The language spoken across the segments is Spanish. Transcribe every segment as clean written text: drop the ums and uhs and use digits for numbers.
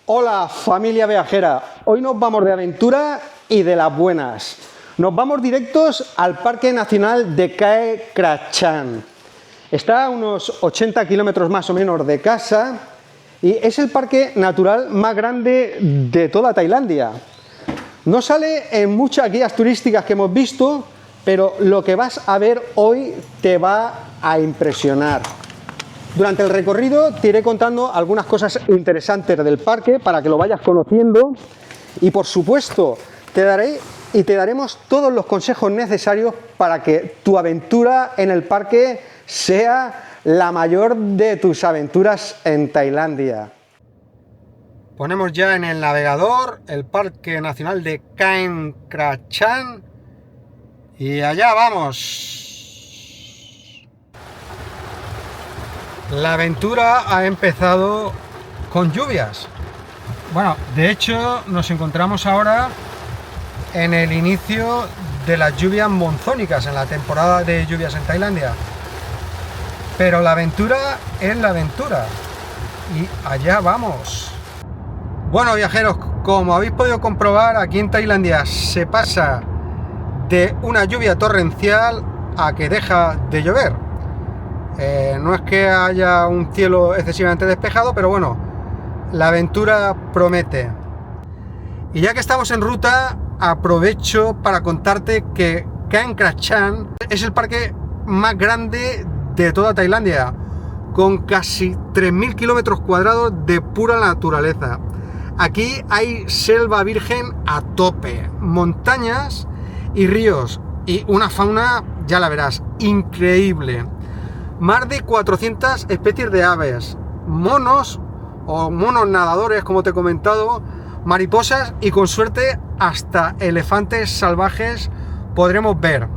Hola familia viajera, hoy nos vamos de aventura y de las buenas. Nos vamos directos al Parque Nacional de Khae Krachan. Está a unos 80 kilómetros más o menos de casa y es el parque natural más grande de toda Tailandia. No sale en muchas guías turísticas que hemos visto, pero lo que vas a ver hoy te va a impresionar. Durante el recorrido te iré contando algunas cosas interesantes del parque para que lo vayas conociendo y por supuesto te daremos todos los consejos necesarios para que tu aventura en el parque sea la mayor de tus aventuras en Tailandia. Ponemos ya en el navegador el Parque Nacional de Khae Krachan y allá vamos. La aventura ha empezado con lluvias. Bueno, de hecho nos encontramos ahora en el inicio de las lluvias monzónicas, en la temporada de lluvias en Tailandia. Pero la aventura es la aventura y allá vamos. Bueno, viajeros, como habéis podido comprobar, aquí en Tailandia se pasa de una lluvia torrencial a que deja de llover. No es que haya un cielo excesivamente despejado, pero bueno, la aventura promete. Y ya que estamos en ruta, aprovecho para contarte que Khae Krachan es el parque más grande de toda Tailandia, con casi 3.000 kilómetros cuadrados de pura naturaleza. Aquí hay selva virgen a tope, montañas y ríos, y una fauna, ya la verás, increíble. Más de 400 especies de aves, monos o monos nadadores, como te he comentado, mariposas y con suerte hasta elefantes salvajes podremos ver.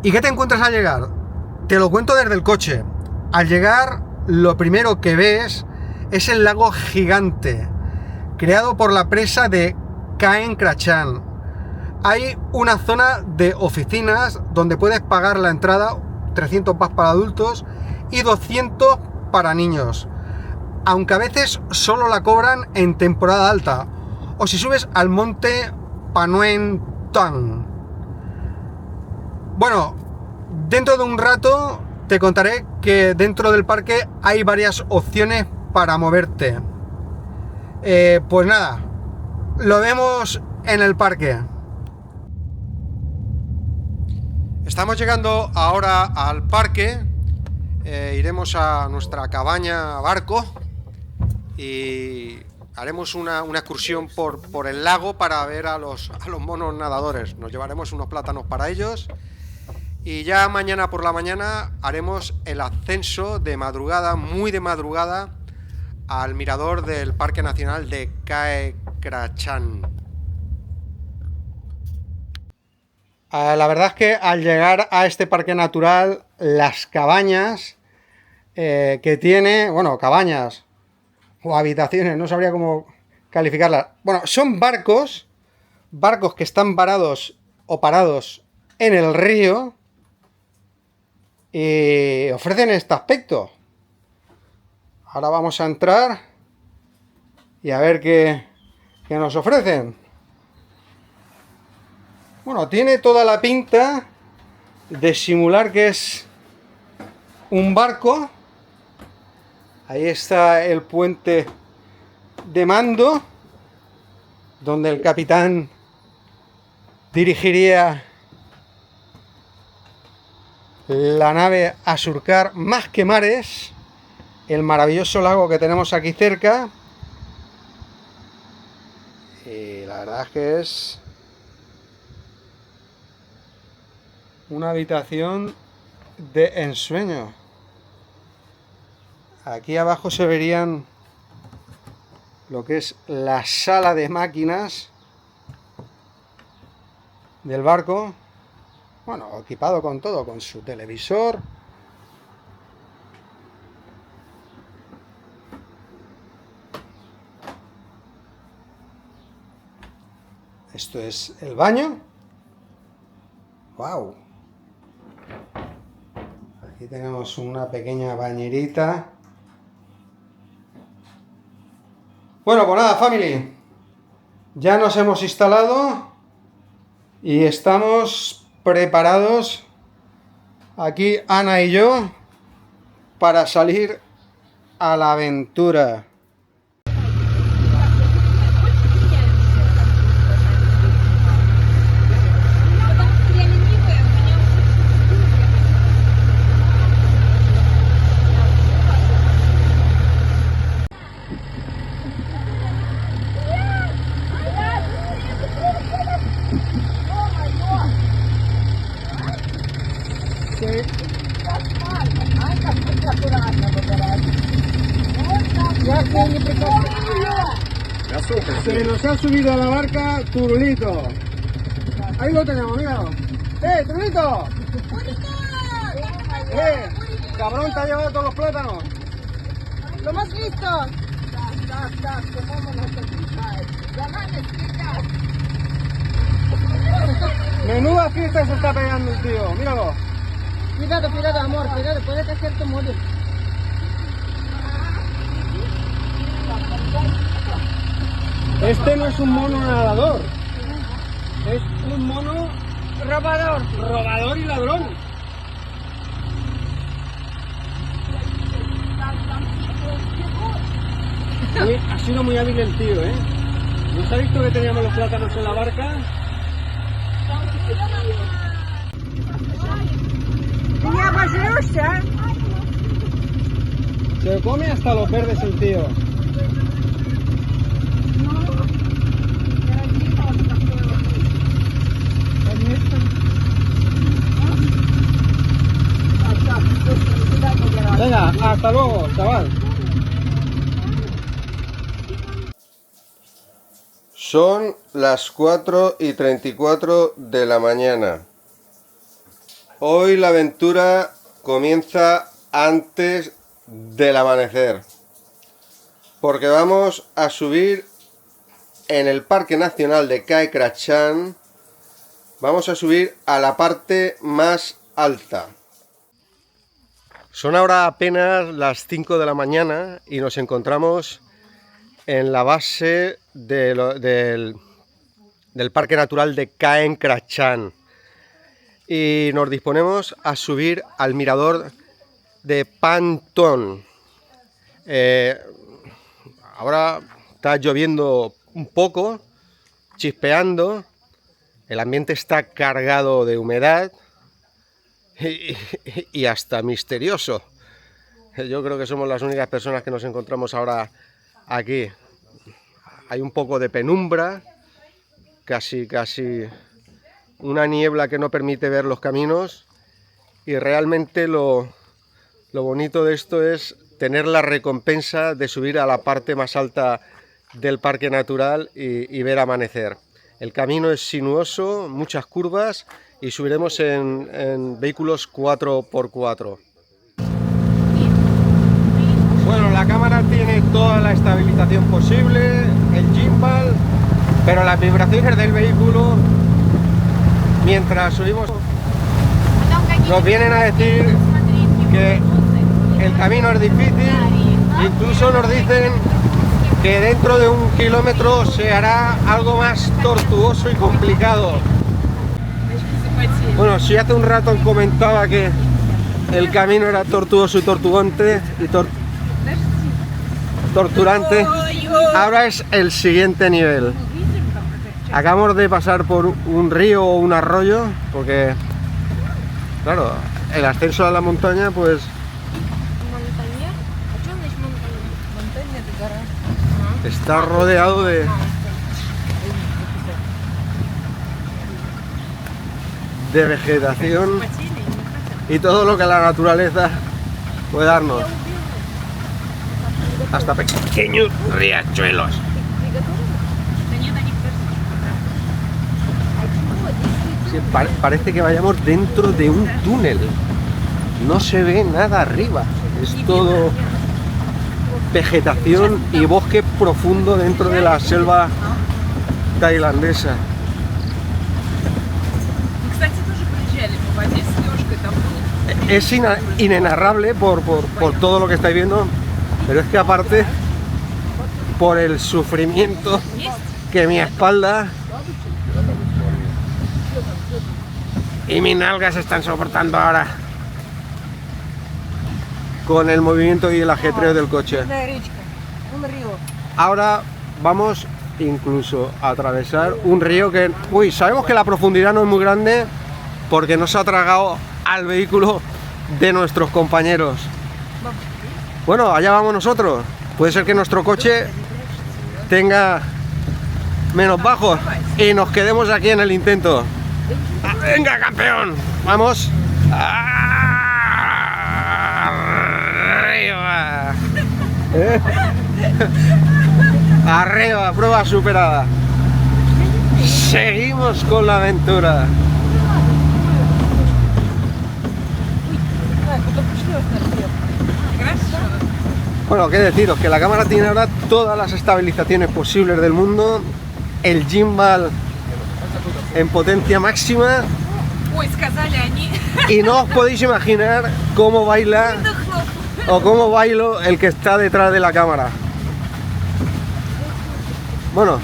¿Y qué te encuentras al llegar? Te lo cuento desde el coche. Al llegar, lo primero que ves es el lago gigante, creado por la presa de Khae Krachan. Hay una zona de oficinas donde puedes pagar la entrada, 300 baht para adultos y 200 para niños, aunque a veces solo la cobran en temporada alta o si subes al monte Panuen Tang. Bueno, dentro de un rato te contaré que dentro del parque hay varias opciones para moverte. Pues nada, lo vemos en el parque. Estamos llegando ahora al parque, iremos a nuestra cabaña barco y haremos una excursión por el lago para ver a los monos nadadores. Nos llevaremos unos plátanos para ellos y ya mañana por la mañana haremos el ascenso de madrugada, muy de madrugada, al mirador del Parque Nacional de Khae Krachan. La verdad es que al llegar a este parque natural, las cabañas que tiene, bueno, cabañas o habitaciones, no sabría cómo calificarlas. Bueno, son barcos que están varados o parados en el río y ofrecen este aspecto. Ahora vamos a entrar y a ver qué nos ofrecen. Bueno, tiene toda la pinta de simular que es un barco. Ahí está el puente de mando, donde el capitán dirigiría la nave a surcar más que mares el maravilloso lago que tenemos aquí cerca. Y la verdad es que es una habitación de ensueño. Aquí abajo se verían lo que es la sala de máquinas del barco. Bueno, equipado con todo, con su televisor. Esto es el baño. ¡Wow! Aquí tenemos una pequeña bañerita Bueno, pues nada, family. Ya nos hemos instalado y estamos preparados, aquí Ana y yo, para salir a la aventura. Se nos ha subido a la barca Turulito. Ahí lo tenemos, míralo. Turulito! Cabrón, te ha llevado todos los plátanos. Lo más listo. Menuda fiesta se está pegando el tío, míralo. Cuidado, cuidado, amor, cuidado, puede caer tu móvil. Este no es un mono nadador, es un mono robador y ladrón. Ha sido muy hábil el tío, ¿eh? ¿Nos ha visto que teníamos los plátanos en la barca? Se come hasta los verdes el tío. Venga, hasta luego, chaval. Son las 4:34 de la mañana. Hoy la aventura comienza antes del amanecer, porque vamos a subir en el Parque Nacional de Khe Krachan. Vamos a subir a la parte más alta. Son ahora apenas las 5 de la mañana y nos encontramos en la base del Parque Natural de Khe Krachan y nos disponemos a subir al mirador de Pantón. Ahora está lloviendo un poco, chispeando, el ambiente está cargado de humedad y hasta misterioso. Yo creo que somos las únicas personas que nos encontramos ahora aquí. Hay un poco de penumbra, casi una niebla que no permite ver los caminos, y realmente lo bonito de esto es tener la recompensa de subir a la parte más alta del parque natural y ver amanecer. El camino es sinuoso, muchas curvas, y subiremos en vehículos 4x4. Bueno, la cámara tiene toda la estabilización posible, el gimbal, pero las vibraciones del vehículo mientras subimos nos vienen a decir que el camino es difícil. Incluso nos dicen que dentro de 1 kilómetro se hará algo más tortuoso y complicado. Bueno, si hace un rato comentaba que el camino era tortuoso y torturante, ahora es el siguiente nivel. Acabamos de pasar por un río o un arroyo, porque claro, el ascenso a la montaña pues está rodeado de vegetación y todo lo que la naturaleza puede darnos, hasta pequeños riachuelos. Sí, parece que vayamos dentro de un túnel, no se ve nada arriba, es todo vegetación y bosque profundo dentro de la selva tailandesa. Es inenarrable por todo lo que estáis viendo, pero es que aparte por el sufrimiento que mi espalda y mis nalgas están soportando ahora con el movimiento y el ajetreo del coche. Ahora vamos incluso a atravesar un río que, sabemos que la profundidad no es muy grande porque no se ha tragado al vehículo de nuestros compañeros. Bueno, allá vamos nosotros. Puede ser que nuestro coche tenga menos bajos y nos quedemos aquí en el intento. ¡Venga, campeón! ¡Vamos! ¡Arriba! ¡Arriba! Prueba superada. Seguimos con la aventura. Bueno, qué deciros, que la cámara tiene ahora todas las estabilizaciones posibles del mundo, el gimbal en potencia máxima y no os podéis imaginar cómo baila o cómo bailo el que está detrás de la cámara. Bueno,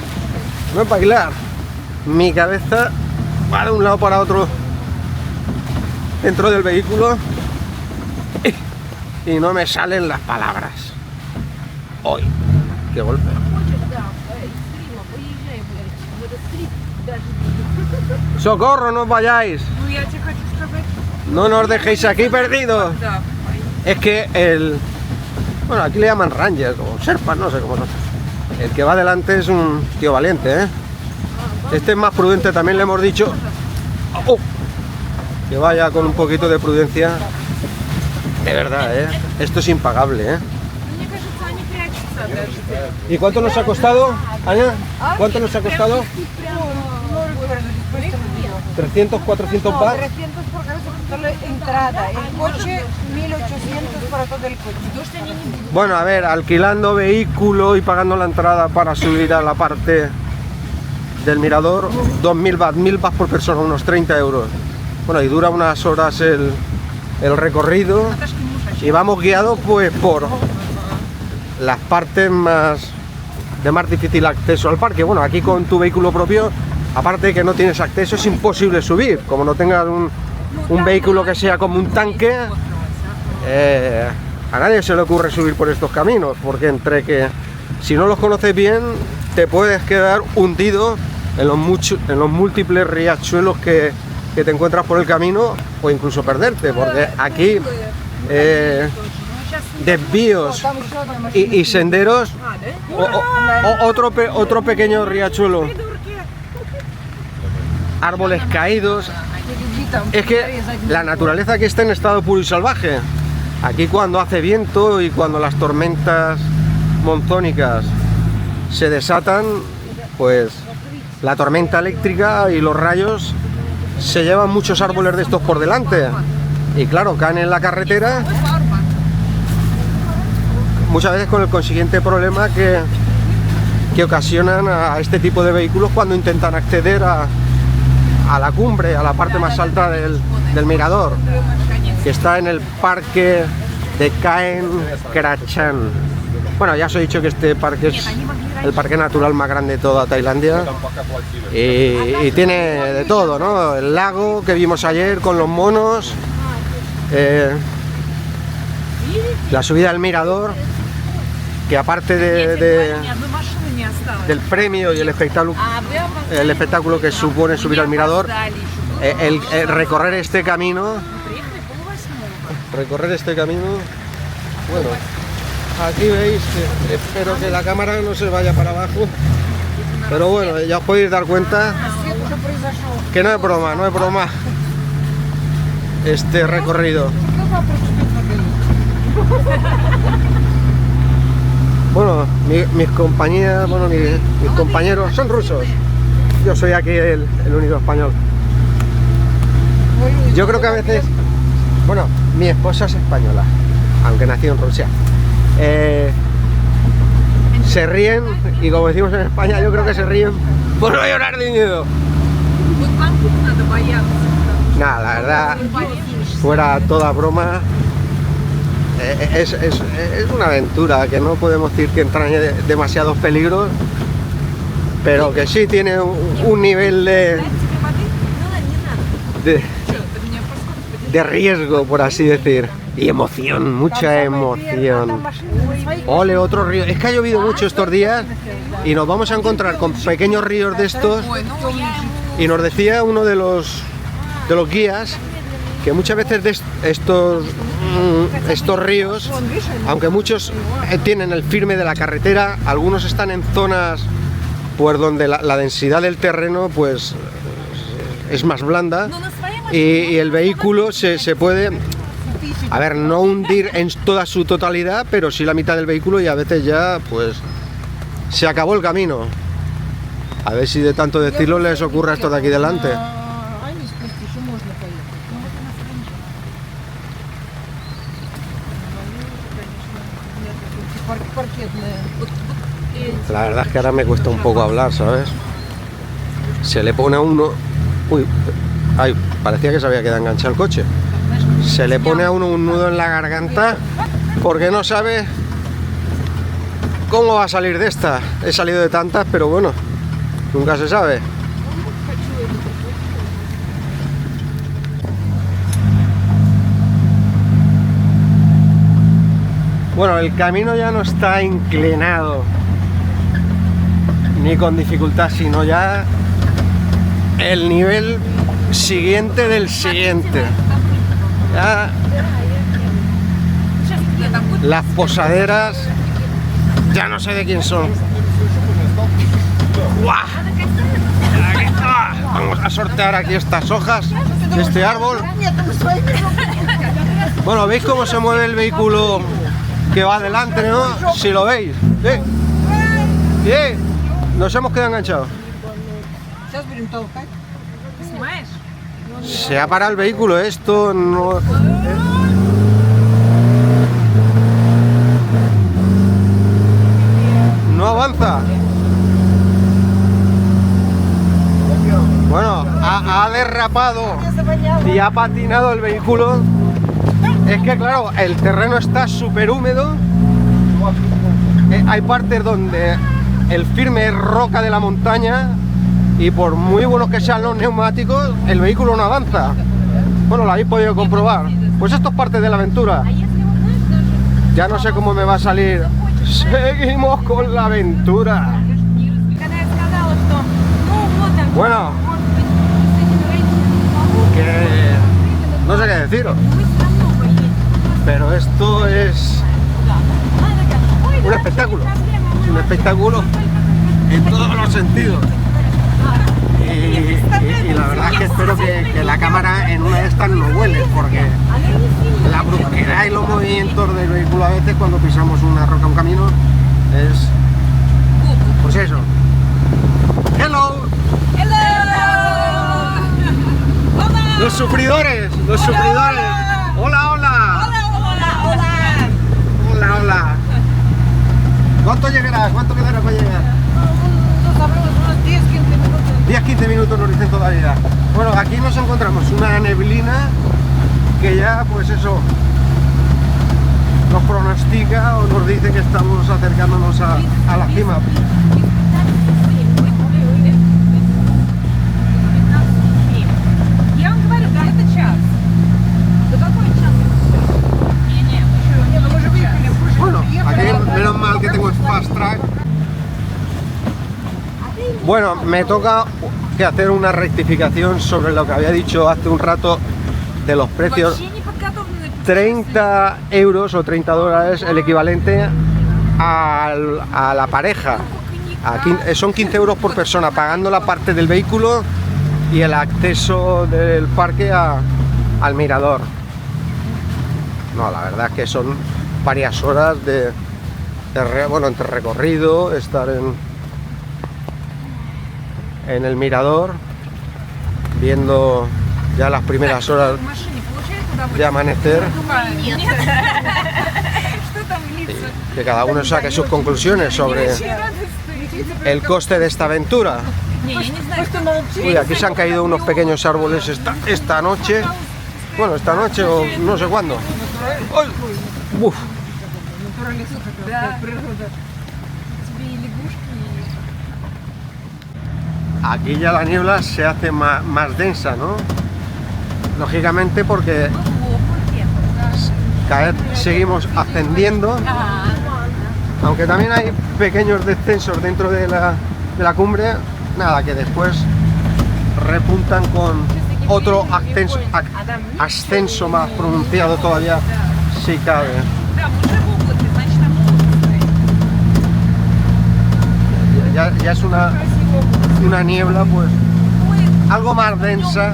no es bailar, mi cabeza va de un lado para otro dentro del vehículo y no me salen las palabras. ¡Hoy! ¡Qué golpe! ¡Socorro, no os vayáis! ¡No nos dejéis aquí perdidos! Es que bueno, aquí le llaman Ranger o Sherpa, no sé cómo son. El que va delante es un tío valiente, ¿eh? Este es más prudente, también le hemos dicho que vaya con un poquito de prudencia. De verdad, ¿eh? Esto es impagable, ¿eh? ¿Y cuánto nos ha costado, Aña? ¿Cuánto nos ha costado? 300, 400 No, baht. 300 por cabeza por la entrada, el coche 1800 para todo el coche. Bueno, a ver, alquilando vehículo y pagando la entrada para subir a la parte del mirador, 2000 baht, 1000 baht por persona, unos 30 euros. Bueno, y dura unas horas el recorrido y vamos guiados pues por las partes de más difícil acceso al parque. Bueno, aquí con tu vehículo propio, aparte de que no tienes acceso, es imposible subir. Como no tengas un vehículo que sea como un tanque, a nadie se le ocurre subir por estos caminos, porque entre que si no los conoces bien te puedes quedar hundido en los múltiples riachuelos que te encuentras por el camino, o incluso perderte, porque aquí desvíos y senderos, otro pequeño riachuelo, árboles caídos. Es que la naturaleza aquí está en estado puro y salvaje. Aquí cuando hace viento y cuando las tormentas monzónicas se desatan, pues la tormenta eléctrica y los rayos se llevan muchos árboles de estos por delante y claro, caen en la carretera, muchas veces con el consiguiente problema que ocasionan a este tipo de vehículos cuando intentan acceder a la cumbre, a la parte más alta del mirador, que está en el parque de Caen Krachan. Bueno, ya os he dicho que este parque es el parque natural más grande de toda Tailandia y tiene de todo, ¿no? El lago que vimos ayer con los monos, la subida al mirador, que aparte del premio y el espectáculo que supone subir al mirador, el recorrer este camino, bueno, aquí veis que espero que la cámara no se vaya para abajo, pero bueno, ya os podéis dar cuenta que no es broma este recorrido. Bueno, mis compañías, bueno, mis compañeros son rusos. Yo soy aquí el único español. Yo creo que a veces, bueno, mi esposa es española, aunque nació en Rusia. Se ríen, y como decimos en España, yo creo que se ríen por no llorar de miedo. Nada, la verdad, fuera toda broma, es una aventura que no podemos decir que entrañe demasiados peligros, pero que sí tiene un nivel de riesgo, por así decir, y emoción, mucha emoción. Ole, otro río. Es que ha llovido mucho estos días y nos vamos a encontrar con pequeños ríos de estos, y nos decía uno de los guías que muchas veces de estos ríos, aunque muchos tienen el firme de la carretera, algunos están en zonas pues donde la densidad del terreno pues es más blanda, y el vehículo se puede, a ver, no hundir en toda su totalidad, pero sí la mitad del vehículo, y a veces ya pues se acabó el camino. A ver si de tanto decirlo les ocurre esto de aquí delante. La verdad es que ahora me cuesta un poco hablar, ¿sabes? Se le pone a uno... Uy, ay, parecía que se había quedado enganchado el coche. Se le pone a uno un nudo en la garganta porque no sabe cómo va a salir de esta. He salido de tantas, pero bueno, nunca se sabe. Bueno, el camino ya no está inclinado ni con dificultad, sino ya el nivel siguiente del siguiente. Ya las posaderas ya no sé de quién son. ¡Guau! Vamos a sortear aquí estas hojas de este árbol. Bueno, ¿veis cómo se mueve el vehículo que va adelante, no? Si lo veis. ¿Sí? ¿Sí? Nos hemos quedado enganchados. Se ha parado el vehículo, esto no... No avanza. Bueno, ha derrapado y ha patinado el vehículo. Es que claro, el terreno está súper húmedo. Hay partes donde el firme es roca de la montaña, y por muy buenos que sean los neumáticos, el vehículo no avanza. Bueno, lo habéis podido comprobar. Pues esto es parte de la aventura. Ya no sé cómo me va a salir. Seguimos con la aventura. Bueno, que no sé qué deciros, pero esto es un espectáculo en todos los sentidos. Y la verdad es que espero que la cámara en una de estas no vuele, porque la brusquedad y los movimientos del vehículo a veces cuando pisamos una roca, un camino, es pues eso. Hello. Los sufridores. Hola. Hola. ¿Cuánto llegarás? ¿Cuánto quedará para llegar? No sabemos, unos 10-15 minutos nos dicen todavía. Bueno, aquí nos encontramos una neblina que ya, pues eso, nos pronostica o nos dice que estamos acercándonos a la cima. Bueno, aquí menos mal que tengo el fast track. Bueno, me toca que hacer una rectificación sobre lo que había dicho hace un rato de los precios. 30 euros o 30 dólares el equivalente a la pareja. Son 15 euros por persona, pagando la parte del vehículo y el acceso del parque al mirador. No, la verdad es que son varias horas entre recorrido, estar en el mirador, viendo ya las primeras horas de amanecer, que cada uno saque sus conclusiones sobre el coste de esta aventura. Uy, aquí se han caído unos pequeños árboles esta noche, bueno, esta noche o no sé cuándo. ¡Uy! Uf. Aquí ya la niebla se hace más densa, ¿no? Lógicamente porque seguimos ascendiendo, aunque también hay pequeños descensos dentro de la cumbre, nada, que después repuntan con otro ascenso más pronunciado todavía, si cabe. Ya es una niebla pues algo más densa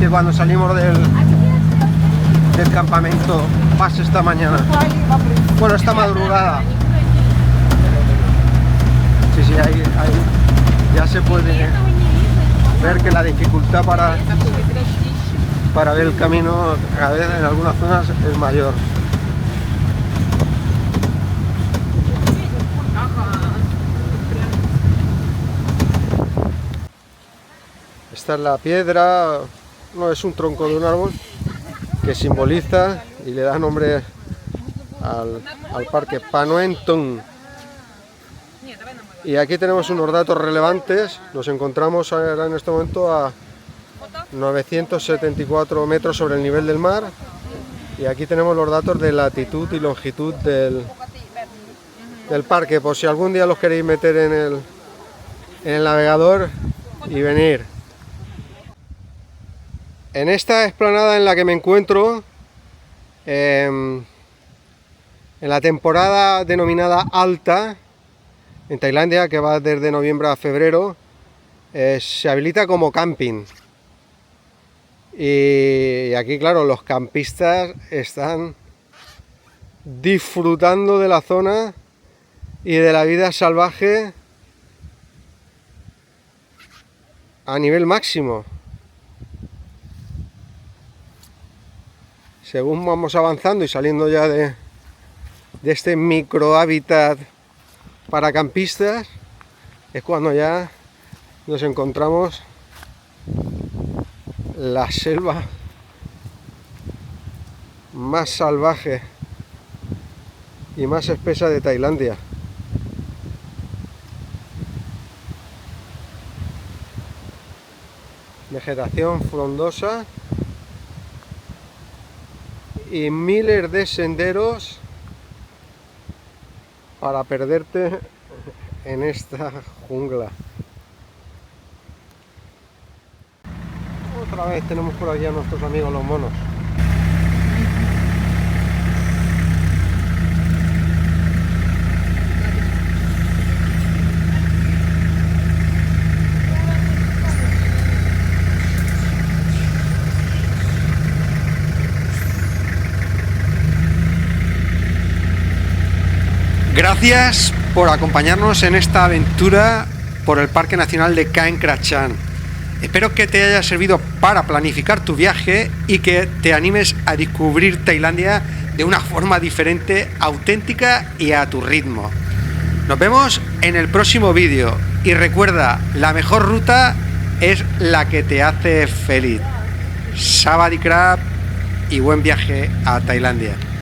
que cuando salimos del campamento base esta mañana. Bueno, esta madrugada. Sí, ahí ya se puede ver que la dificultad para ver el camino cada vez en algunas zonas es mayor. Esta es la piedra, no es un tronco de un árbol que simboliza y le da nombre al parque Panoentung. Y aquí tenemos unos datos relevantes. Nos encontramos ahora en este momento a 974 metros sobre el nivel del mar. Y aquí tenemos los datos de latitud y longitud del parque, por si algún día los queréis meter en el navegador y venir. En esta explanada en la que me encuentro, en la temporada denominada alta, en Tailandia, que va desde noviembre a febrero, se habilita como camping. Y aquí, claro, los campistas están disfrutando de la zona y de la vida salvaje a nivel máximo. Según vamos avanzando y saliendo ya de este micro hábitat para campistas, es cuando ya nos encontramos la selva más salvaje y más espesa de Tailandia. Vegetación frondosa y miles de senderos para perderte en esta jungla. Otra vez tenemos por aquí a nuestros amigos los monos. Gracias por acompañarnos en esta aventura por el Parque Nacional de Kaeng Krachan. Espero que te haya servido para planificar tu viaje y que te animes a descubrir Tailandia de una forma diferente, auténtica y a tu ritmo. Nos vemos en el próximo vídeo y recuerda, la mejor ruta es la que te hace feliz. Sawadee krap y buen viaje a Tailandia.